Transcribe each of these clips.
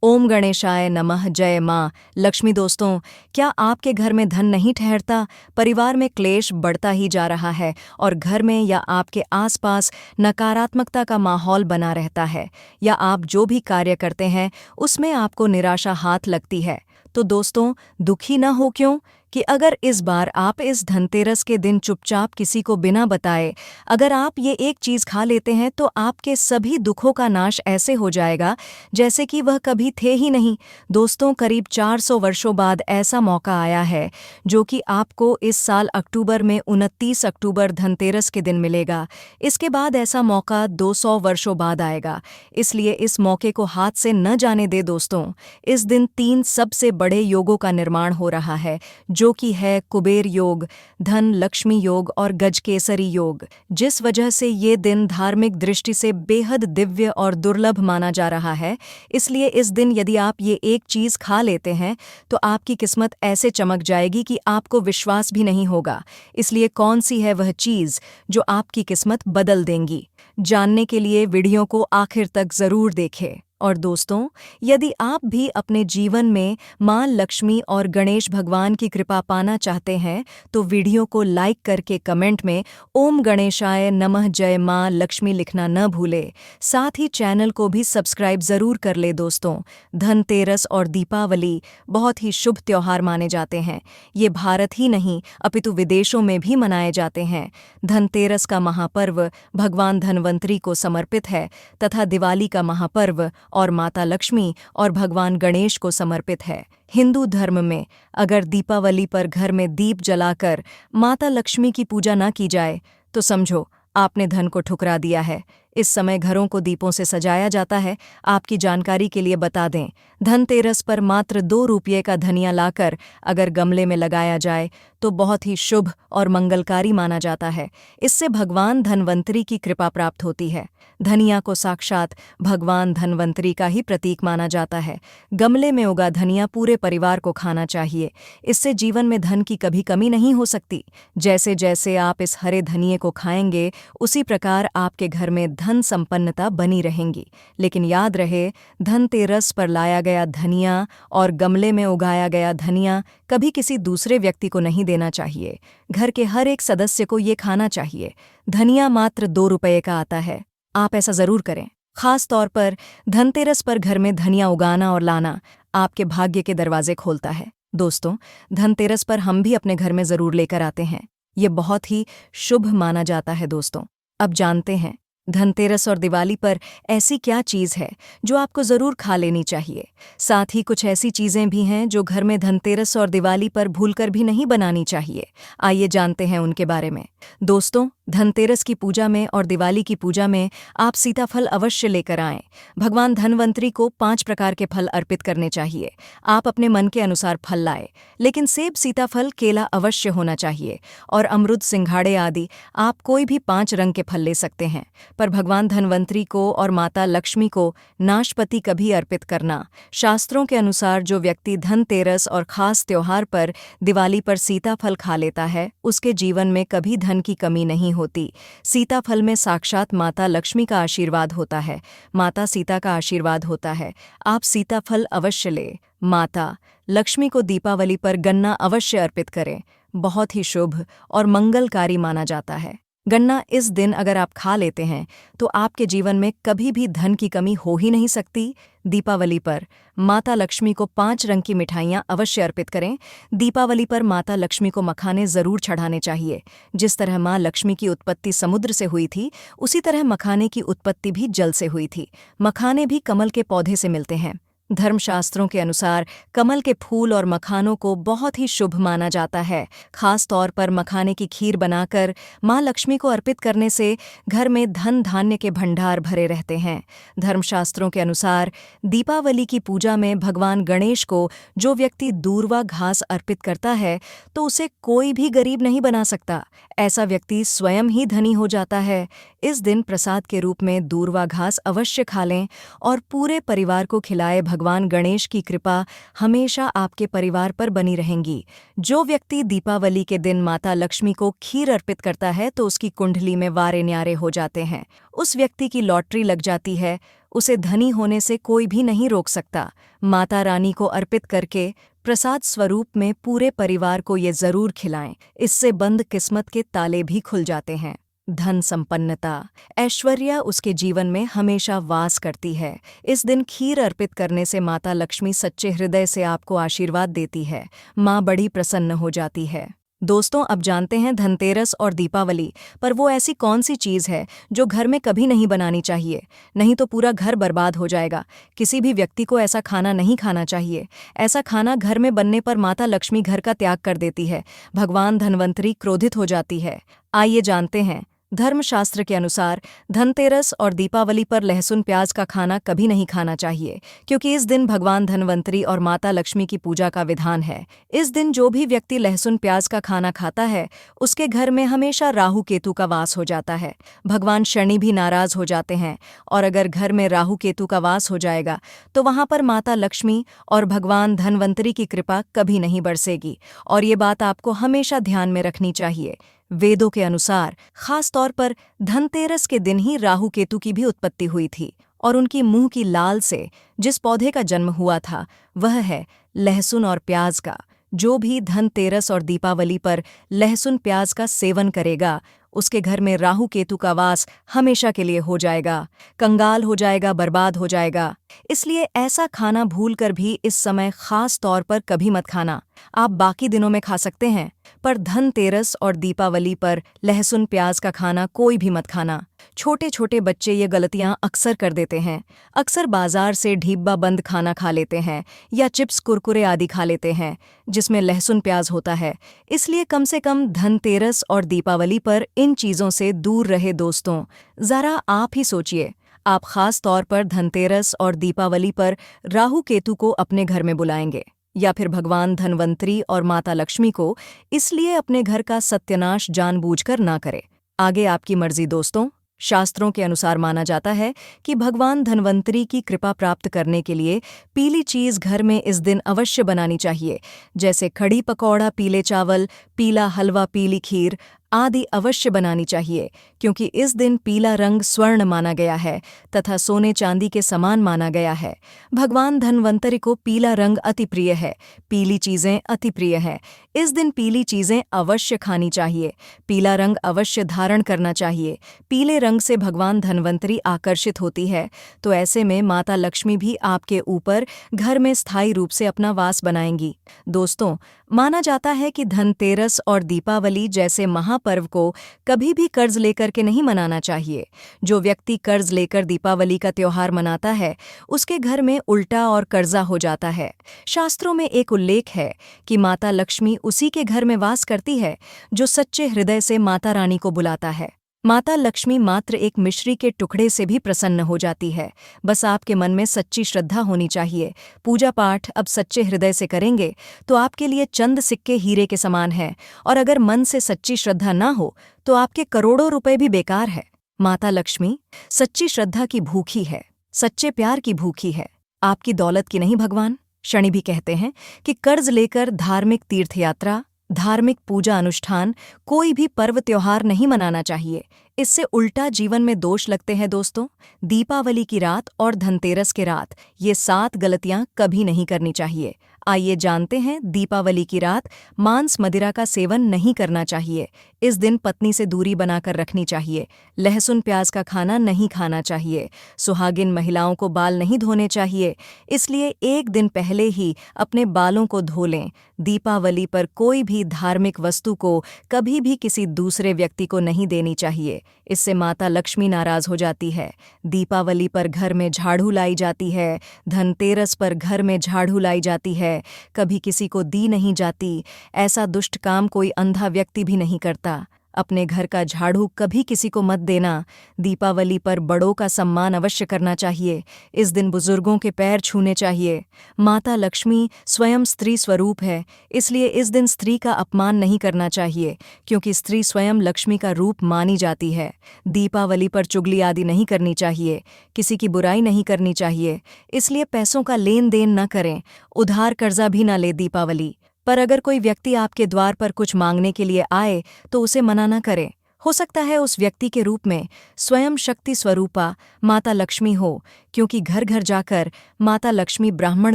ओम गणेशाय नमः। जय माँ लक्ष्मी। दोस्तों, क्या आपके घर में धन नहीं ठहरता, परिवार में क्लेश बढ़ता ही जा रहा है और घर में या आपके आसपास नकारात्मकता का माहौल बना रहता है, या आप जो भी कार्य करते हैं उसमें आपको निराशा हाथ लगती है? तो दोस्तों, दुखी न हो क्यों कि अगर इस बार आप इस धनतेरस के दिन चुपचाप किसी को बिना बताए अगर आप ये एक चीज़ खा लेते हैं तो आपके सभी दुखों का नाश ऐसे हो जाएगा जैसे कि वह कभी थे ही नहीं। दोस्तों, करीब 400 वर्षों बाद ऐसा मौका आया है जो कि आपको इस साल अक्टूबर में 29 अक्टूबर धनतेरस के दिन मिलेगा। इसके बाद ऐसा मौका 200 वर्षों बाद आएगा, इसलिए इस मौके को हाथ से न जाने दे। दोस्तों, इस दिन 3 सबसे बड़े योगों का निर्माण हो रहा है, जो कि है कुबेर योग, धन लक्ष्मी योग और गजकेसरी योग, जिस वजह से ये दिन धार्मिक दृष्टि से बेहद दिव्य और दुर्लभ माना जा रहा है। इसलिए इस दिन यदि आप ये एक चीज़ खा लेते हैं तो आपकी किस्मत ऐसे चमक जाएगी कि आपको विश्वास भी नहीं होगा। इसलिए कौन सी है वह चीज़ जो आपकी किस्मत बदल देंगी? जानने के लिए वीडियो को आखिर तक ज़रूर देखें। और दोस्तों, यदि आप भी अपने जीवन में माँ लक्ष्मी और गणेश भगवान की कृपा पाना चाहते हैं तो वीडियो को लाइक करके कमेंट में ओम गणेशाय नमः जय माँ लक्ष्मी लिखना न भूले। साथ ही चैनल को भी सब्सक्राइब ज़रूर कर ले। दोस्तों, धनतेरस और दीपावली बहुत ही शुभ त्योहार माने जाते हैं। ये भारत ही नहीं अपितु विदेशों में भी मनाए जाते हैं। धनतेरस का महापर्व भगवान धन्वंतरी को समर्पित है तथा दिवाली का महापर्व और माता लक्ष्मी और भगवान गणेश को समर्पित है। हिंदू धर्म में अगर दीपावली पर घर में दीप जलाकर माता लक्ष्मी की पूजा न की जाए तो समझो आपने धन को ठुकरा दिया है। इस समय घरों को दीपों से सजाया जाता है। आपकी जानकारी के लिए बता दें, धनतेरस पर मात्र 2 रुपये का धनिया लाकर अगर गमले में लगाया जाए तो बहुत ही शुभ और मंगलकारी माना जाता है। इससे भगवान धन्वंतरी की कृपा प्राप्त होती है। धनिया को साक्षात भगवान धन्वंतरी का ही प्रतीक माना जाता है। गमले में उगा धनिया पूरे परिवार को खाना चाहिए। इससे जीवन में धन की कभी कमी नहीं हो सकती। जैसे जैसे आप इस हरे धनिये को खाएंगे उसी प्रकार आपके घर में धन संपन्नता बनी रहेंगी। लेकिन याद रहे, धनतेरस पर लाया गया धनिया और गमले में उगाया गया धनिया कभी किसी दूसरे व्यक्ति को नहीं देना चाहिए। घर के हर एक सदस्य को ये खाना चाहिए। धनिया मात्र 2 रुपये का आता है। आप ऐसा जरूर करें। खास तौर पर धनतेरस पर घर में धनिया उगाना और लाना आपके भाग्य के दरवाजे खोलता है। दोस्तों, धनतेरस पर हम भी अपने घर में जरूर लेकर आते हैं। ये बहुत ही शुभ माना जाता है। दोस्तों, अब जानते हैं धनतेरस और दिवाली पर ऐसी क्या चीज़ है जो आपको ज़रूर खा लेनी चाहिए। साथ ही कुछ ऐसी चीज़ें भी हैं जो घर में धनतेरस और दिवाली पर भूलकर भी नहीं बनानी चाहिए। आइए जानते हैं उनके बारे में। दोस्तों, धनतेरस की पूजा में और दिवाली की पूजा में आप सीताफल अवश्य लेकर आएं। भगवान धन्वंतरी को 5 प्रकार के फल अर्पित करने चाहिए। आप अपने मन के अनुसार फल लाए, लेकिन सेब, सीताफल, केला अवश्य होना चाहिए और अमरूद, सिंघाड़े आदि आप कोई भी 5 रंग के फल ले सकते हैं। पर भगवान धन्वंतरी को और माता लक्ष्मी को नाशपति कभी अर्पित करना। शास्त्रों के अनुसार जो व्यक्ति धनतेरस और खास त्योहार पर दिवाली पर सीताफल खा लेता है उसके जीवन में कभी धन की कमी नहीं होती। सीताफल में साक्षात माता लक्ष्मी का आशीर्वाद होता है, माता सीता का आशीर्वाद होता है। आप सीताफल अवश्य लें। माता लक्ष्मी को दीपावली पर गन्ना अवश्य अर्पित करें। बहुत ही शुभ और मंगलकारी माना जाता है। गन्ना इस दिन अगर आप खा लेते हैं तो आपके जीवन में कभी भी धन की कमी हो ही नहीं सकती। दीपावली पर माता लक्ष्मी को 5 रंग की मिठाइयाँ अवश्य अर्पित करें। दीपावली पर माता लक्ष्मी को मखाने ज़रूर चढ़ाने चाहिए। जिस तरह माँ लक्ष्मी की उत्पत्ति समुद्र से हुई थी, उसी तरह मखाने की उत्पत्ति भी जल से हुई थी। मखाने भी कमल के पौधे से मिलते हैं। धर्मशास्त्रों के अनुसार कमल के फूल और मखानों को बहुत ही शुभ माना जाता है। खास तौर पर मखाने की खीर बनाकर माँ लक्ष्मी को अर्पित करने से घर में धन धान्य के भंडार भरे रहते हैं। धर्मशास्त्रों के अनुसार दीपावली की पूजा में भगवान गणेश को जो व्यक्ति दूर्वा घास अर्पित करता है तो उसे कोई भी गरीब नहीं बना सकता। ऐसा व्यक्ति स्वयं ही धनी हो जाता है। इस दिन प्रसाद के रूप में दूर्वा घास अवश्य खा लें और पूरे परिवार को खिलाए। भगवान गणेश की कृपा हमेशा आपके परिवार पर बनी रहेंगी। जो व्यक्ति दीपावली के दिन माता लक्ष्मी को खीर अर्पित करता है तो उसकी कुंडली में वारे न्यारे हो जाते हैं। उस व्यक्ति की लॉटरी लग जाती है। उसे धनी होने से कोई भी नहीं रोक सकता। माता रानी को अर्पित करके प्रसाद स्वरूप में पूरे परिवार को ये जरूर खिलाएं। इससे बंद किस्मत के ताले भी खुल जाते हैं। धन संपन्नता, ऐश्वर्य उसके जीवन में हमेशा वास करती है। इस दिन खीर अर्पित करने से माता लक्ष्मी सच्चे हृदय से आपको आशीर्वाद देती है। माँ बड़ी प्रसन्न हो जाती है। दोस्तों, अब जानते हैं धनतेरस और दीपावली पर वो ऐसी कौन सी चीज़ है जो घर में कभी नहीं बनानी चाहिए, नहीं तो पूरा घर बर्बाद हो जाएगा। किसी भी व्यक्ति को ऐसा खाना नहीं खाना चाहिए। ऐसा खाना घर में बनने पर माता लक्ष्मी घर का त्याग कर देती है। भगवान धन्वंतरी क्रोधित हो जाती है। आइए जानते हैं। धर्मशास्त्र के अनुसार धनतेरस और दीपावली पर लहसुन प्याज का खाना कभी नहीं खाना चाहिए, क्योंकि इस दिन भगवान धन्वंतरी और माता लक्ष्मी की पूजा का विधान है। इस दिन जो भी व्यक्ति लहसुन प्याज का खाना खाता है, उसके घर में हमेशा राहु केतु का वास हो जाता है। भगवान शनि भी नाराज हो जाते हैं, और अगर घर में राहु केतु का वास हो जाएगा तो वहां पर माता लक्ष्मी और भगवान धन्वंतरी की कृपा कभी नहीं बरसेगी। और ये बात आपको हमेशा ध्यान में रखनी चाहिए। वेदों के अनुसार खास तौर पर धनतेरस के दिन ही राहु केतु की भी उत्पत्ति हुई थी, और उनकी मुंह की लाल से जिस पौधे का जन्म हुआ था वह है लहसुन और प्याज का। जो भी धनतेरस और दीपावली पर लहसुन प्याज का सेवन करेगा, उसके घर में राहु केतु का वास हमेशा के लिए हो जाएगा, कंगाल हो जाएगा, बर्बाद हो जाएगा। इसलिए ऐसा खाना भूलकर भी इस समय खास तौर पर कभी मत खाना। आप बाकी दिनों में खा सकते हैं, पर धनतेरस और दीपावली पर लहसुन प्याज का खाना कोई भी मत खाना। छोटे छोटे बच्चे ये गलतियां अक्सर कर देते हैं। अक्सर बाजार से ढीब्बा बंद खाना खा लेते हैं या चिप्स कुरकुरे आदि खा लेते हैं जिसमें लहसुन प्याज होता है। इसलिए कम से कम धनतेरस और दीपावली पर इन चीज़ों से दूर रहे। दोस्तों, ज़रा आप ही सोचिए, आप खास तौर पर धनतेरस और दीपावली पर राहु केतु को अपने घर में बुलाएंगे या फिर भगवान धन्वंतरी और माता लक्ष्मी को, इसलिए अपने घर का सत्यानाश जानबूझकर ना करें। आगे आपकी मर्जी। दोस्तों, शास्त्रों के अनुसार माना जाता है कि भगवान धन्वंतरी की कृपा प्राप्त करने के लिए पीली चीज़ घर में इस दिन अवश्य बनानी चाहिए, जैसे कढ़ी पकौड़ा, पीले चावल, पीला हलवा, पीली खीर आदि अवश्य बनानी चाहिए, क्योंकि इस दिन पीला रंग स्वर्ण माना गया है तथा सोने चांदी के समान माना गया है। भगवान धन्वंतरी को पीला रंग अति प्रिय है, पीली चीज़ें अति प्रिय हैं। इस दिन पीली चीज़ें अवश्य खानी चाहिए, पीला रंग अवश्य धारण करना चाहिए। पीले रंग से भगवान धन्वंतरी आकर्षित होती है, तो ऐसे में माता लक्ष्मी भी आपके ऊपर घर में स्थायी रूप से अपना वास बनाएंगी। दोस्तों, माना जाता है कि धनतेरस और दीपावली जैसे महापर्व को कभी भी कर्ज लेकर के नहीं मनाना चाहिए। जो व्यक्ति कर्ज लेकर दीपावली का त्योहार मनाता है, उसके घर में उल्टा और कर्जा हो जाता है। शास्त्रों में एक उल्लेख है कि माता लक्ष्मी उसी के घर में वास करती है जो सच्चे हृदय से माता रानी को बुलाता है। माता लक्ष्मी मात्र एक मिश्री के टुकड़े से भी प्रसन्न हो जाती है। बस आपके मन में सच्ची श्रद्धा होनी चाहिए। पूजा पाठ अब सच्चे हृदय से करेंगे तो आपके लिए चंद सिक्के हीरे के समान है, और अगर मन से सच्ची श्रद्धा ना हो तो आपके करोड़ों रुपए भी बेकार है। माता लक्ष्मी सच्ची श्रद्धा की भूखी है, सच्चे प्यार की भूखी है, आपकी दौलत की नहीं। भगवान शनि भी कहते हैं कि कर्ज लेकर धार्मिक तीर्थयात्रा, धार्मिक पूजा अनुष्ठान, कोई भी पर्व त्योहार नहीं मनाना चाहिए। इससे उल्टा जीवन में दोष लगते हैं। दोस्तों, दीपावली की रात और धनतेरस के रात ये 7 गलतियां कभी नहीं करनी चाहिए। आइए जानते हैं। दीपावली की रात मांस मदिरा का सेवन नहीं करना चाहिए। इस दिन पत्नी से दूरी बनाकर रखनी चाहिए। लहसुन प्याज का खाना नहीं खाना चाहिए। सुहागिन महिलाओं को बाल नहीं धोने चाहिए, इसलिए एक दिन पहले ही अपने बालों को धो लें। दीपावली पर कोई भी धार्मिक वस्तु को कभी भी किसी दूसरे व्यक्ति को नहीं देनी चाहिए, इससे माता लक्ष्मी नाराज हो जाती है। दीपावली पर घर में झाड़ू लाई जाती है, धनतेरस पर घर में झाड़ू लाई जाती है, कभी किसी को दी नहीं जाती। ऐसा दुष्ट काम कोई अंधा व्यक्ति भी नहीं करता। अपने घर का झाड़ू कभी किसी को मत देना। दीपावली पर बड़ों का सम्मान अवश्य करना चाहिए। इस दिन बुजुर्गों के पैर छूने चाहिए। माता लक्ष्मी स्वयं स्त्री स्वरूप है, इसलिए इस दिन स्त्री का अपमान नहीं करना चाहिए, क्योंकि स्त्री स्वयं लक्ष्मी का रूप मानी जाती है। दीपावली पर चुगली आदि नहीं करनी चाहिए, किसी की बुराई नहीं करनी चाहिए, इसलिए पैसों का लेन देन न करें, उधार कर्जा भी न ले। दीपावली पर अगर कोई व्यक्ति आपके द्वार पर कुछ मांगने के लिए आए तो उसे मना न करें। हो सकता है उस व्यक्ति के रूप में स्वयं शक्ति स्वरूपा माता लक्ष्मी हो, क्योंकि घर घर जाकर माता लक्ष्मी ब्राह्मण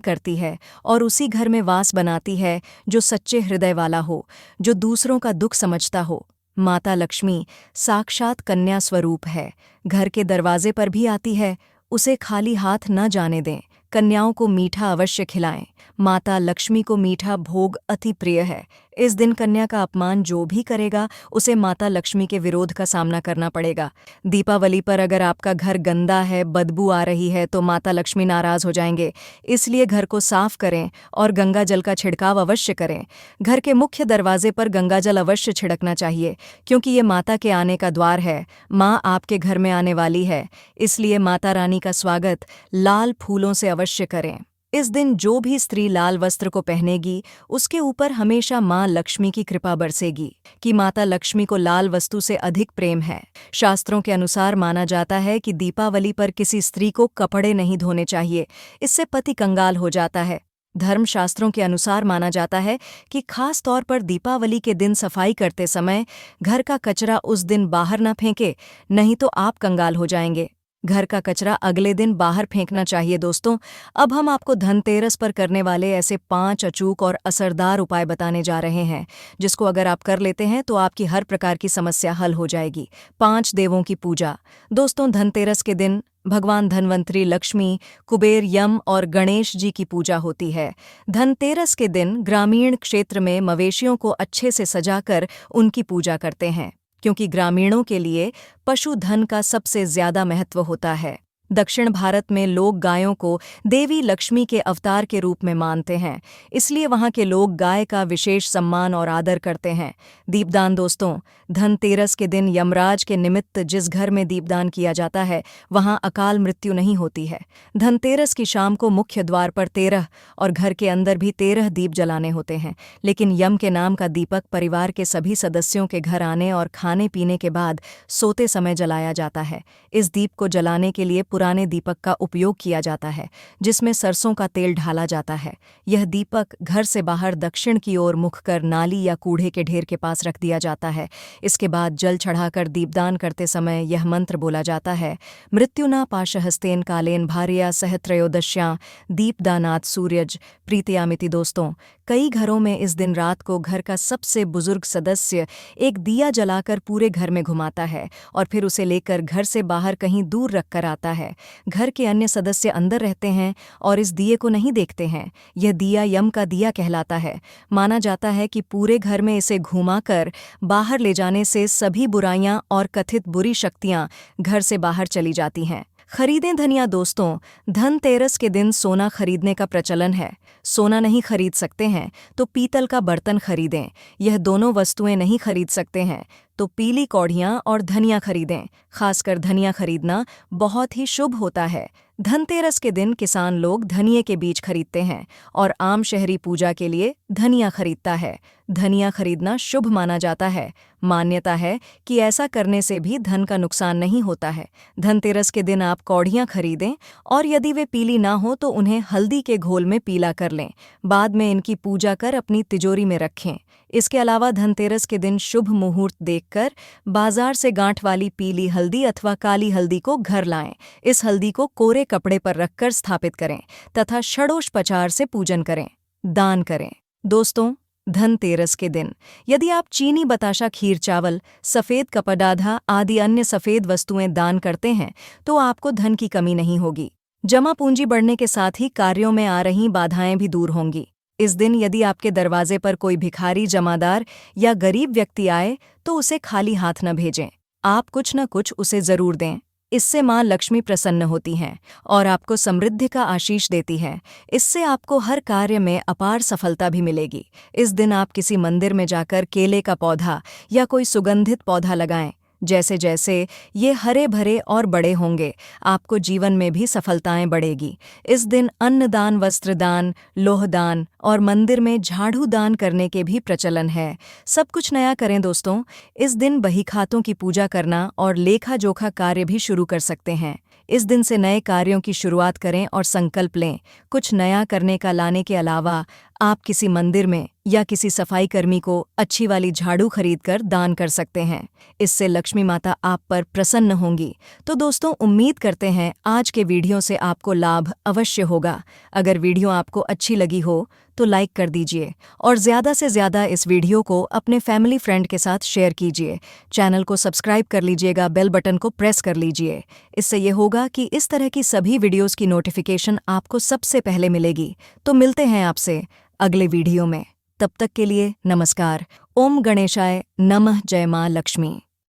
करती है और उसी घर में वास बनाती है जो सच्चे हृदय वाला हो, जो दूसरों का दुख समझता हो। माता लक्ष्मी साक्षात कन्या स्वरूप है, घर के दरवाजे पर भी आती है। उसे खाली हाथ न जाने दें। कन्याओं को मीठा अवश्य खिलाएं। माता लक्ष्मी को मीठा भोग अति प्रिय है। इस दिन कन्या का अपमान जो भी करेगा उसे माता लक्ष्मी के विरोध का सामना करना पड़ेगा। दीपावली पर अगर आपका घर गंदा है, बदबू आ रही है, तो माता लक्ष्मी नाराज हो जाएंगे। इसलिए घर को साफ करें और गंगा जल का छिड़काव अवश्य करें। घर के मुख्य दरवाजे पर गंगा जल अवश्य छिड़कना चाहिए, क्योंकि ये माता के आने का द्वार है। माँ आपके घर में आने वाली है, इसलिए माता रानी का स्वागत लाल फूलों से अवश्य करें। इस दिन जो भी स्त्री लाल वस्त्र को पहनेगी उसके ऊपर हमेशा माँ लक्ष्मी की कृपा बरसेगी, कि माता लक्ष्मी को लाल वस्तु से अधिक प्रेम है। शास्त्रों के अनुसार माना जाता है कि दीपावली पर किसी स्त्री को कपड़े नहीं धोने चाहिए, इससे पति कंगाल हो जाता है। धर्मशास्त्रों के अनुसार माना जाता है कि खास तौर पर दीपावली के दिन सफाई करते समय घर का कचरा उस दिन बाहर न फेंके, नहीं तो आप कंगाल हो जाएंगे। घर का कचरा अगले दिन बाहर फेंकना चाहिए। दोस्तों, अब हम आपको धनतेरस पर करने वाले ऐसे 5 अचूक और असरदार उपाय बताने जा रहे हैं, जिसको अगर आप कर लेते हैं तो आपकी हर प्रकार की समस्या हल हो जाएगी। 5 देवों की पूजा। दोस्तों, धनतेरस के दिन भगवान धनवंतरी, लक्ष्मी, कुबेर, यम और गणेश जी की पूजा होती है। धनतेरस के दिन ग्रामीण क्षेत्र में मवेशियों को अच्छे से सजाकर उनकी पूजा करते हैं, क्योंकि ग्रामीणों के लिए पशुधन का सबसे ज्यादा महत्व होता है। दक्षिण भारत में लोग गायों को देवी लक्ष्मी के अवतार के रूप में मानते हैं, इसलिए वहाँ के लोग गाय का विशेष सम्मान और आदर करते हैं। दीपदान। दोस्तों, धनतेरस के दिन यमराज के निमित्त जिस घर में दीपदान किया जाता है वहाँ अकाल मृत्यु नहीं होती है। धनतेरस की शाम को मुख्य द्वार पर 13 और घर के अंदर भी 13 दीप जलाने होते हैं, लेकिन यम के नाम का दीपक परिवार के सभी सदस्यों के घर आने और खाने पीने के बाद सोते समय जलाया जाता है। इस दीप को जलाने के लिए पुराने दीपक का उपयोग किया जाता है, जिसमें सरसों का तेल ढाला जाता है। यह दीपक घर से बाहर दक्षिण की ओर मुख कर नाली या कूड़े के ढेर के पास रख दिया जाता है। इसके बाद जल चढ़ाकर दीपदान करते समय यह मंत्र बोला जाता है, मृत्युना पाशहस्तेन कालेन भार्या सह त्रयोदश्या दीपदानात् सूर्यज प्रीतयामिति। दोस्तों, कई घरों में इस दिन रात को घर का सबसे बुजुर्ग सदस्य एक दिया जलाकर पूरे घर में घुमाता है और फिर उसे लेकर घर से बाहर कहीं दूर रखकर आता है। घर के अन्य सदस्य अंदर रहते हैं और इस दिए को नहीं देखते हैं। यह दिया यम का दिया कहलाता है। माना जाता है कि पूरे घर में इसे घुमाकर बाहर ले जाने से सभी बुराइयां और कथित बुरी शक्तियां घर से बाहर चली जाती हैं। खरीदें धनिया। दोस्तों, धनतेरस के दिन सोना खरीदने का प्रचलन है। सोना नहीं खरीद सकते हैं तो पीतल का बर्तन खरीदें। यह दोनों वस्तुएं नहीं खरीद सकते हैं तो पीली कौड़ियाँ और धनिया खरीदें। खासकर धनिया खरीदना बहुत ही शुभ होता है। धनतेरस के दिन किसान लोग धनिये के बीज खरीदते हैं और आम शहरी पूजा के लिए धनिया खरीदता है। धनिया खरीदना शुभ माना जाता है। मान्यता है कि ऐसा करने से भी धन का नुकसान नहीं होता है। धनतेरस के दिन आप कौड़ियाँ खरीदें और यदि वे पीली ना हो तो उन्हें हल्दी के घोल में पीला कर लें। बाद में इनकी पूजा कर अपनी तिजोरी में रखें। इसके अलावा धनतेरस के दिन शुभ मुहूर्त देखकर बाजार से गांठ वाली पीली हल्दी अथवा काली हल्दी को घर लाएं। इस हल्दी को कोरे कपड़े पर रखकर स्थापित करें तथा षडोषोपचार से पूजन करें। दान करें। दोस्तों, धनतेरस के दिन यदि आप चीनी बताशा, खीर, चावल, सफ़ेद कपड़ाधा आदि अन्य सफ़ेद वस्तुएं दान करते हैं तो आपको धन की कमी नहीं होगी। जमा पूंजी बढ़ने के साथ ही कार्यों में आ रही बाधाएं भी दूर होंगी। इस दिन यदि आपके दरवाजे पर कोई भिखारी, जमादार या गरीब व्यक्ति आए तो उसे खाली हाथ न भेजें। आप कुछ न कुछ उसे जरूर दें। इससे माँ लक्ष्मी प्रसन्न होती हैं और आपको समृद्धि का आशीष देती हैं। इससे आपको हर कार्य में अपार सफलता भी मिलेगी। इस दिन आप किसी मंदिर में जाकर केले का पौधा या कोई सुगंधित पौधा लगाएं। जैसे जैसे ये हरे भरे और बड़े होंगे, आपको जीवन में भी सफलताएं बढ़ेगी। इस दिन अन्नदान, वस्त्रदान, लोहदान और मंदिर में झाड़ू दान करने के भी प्रचलन है। सब कुछ नया करें। दोस्तों, इस दिन बहीखातों की पूजा करना और लेखा जोखा कार्य भी शुरू कर सकते हैं। इस दिन से नए कार्यों की शुरुआत करें और संकल्प लें। कुछ नया करने का लाने के अलावा आप किसी मंदिर में या किसी सफाई कर्मी को अच्छी वाली झाड़ू खरीदकर दान कर सकते हैं। इससे लक्ष्मी माता आप पर प्रसन्न होंगी। तो दोस्तों, उम्मीद करते हैं आज के वीडियो से आपको लाभ अवश्य होगा। अगर वीडियो आपको अच्छी लगी हो तो लाइक कर दीजिए और ज़्यादा से ज़्यादा इस वीडियो को अपने फैमिली फ्रेंड के साथ शेयर कीजिए। चैनल को सब्सक्राइब कर लीजिएगा, बेल बटन को प्रेस कर लीजिए। इससे ये होगा कि इस तरह की सभी वीडियोस की नोटिफिकेशन आपको सबसे पहले मिलेगी। तो मिलते हैं आपसे अगले वीडियो में। तब तक के लिए नमस्कार। ओम गणेशाय नमः। जय माँ लक्ष्मी।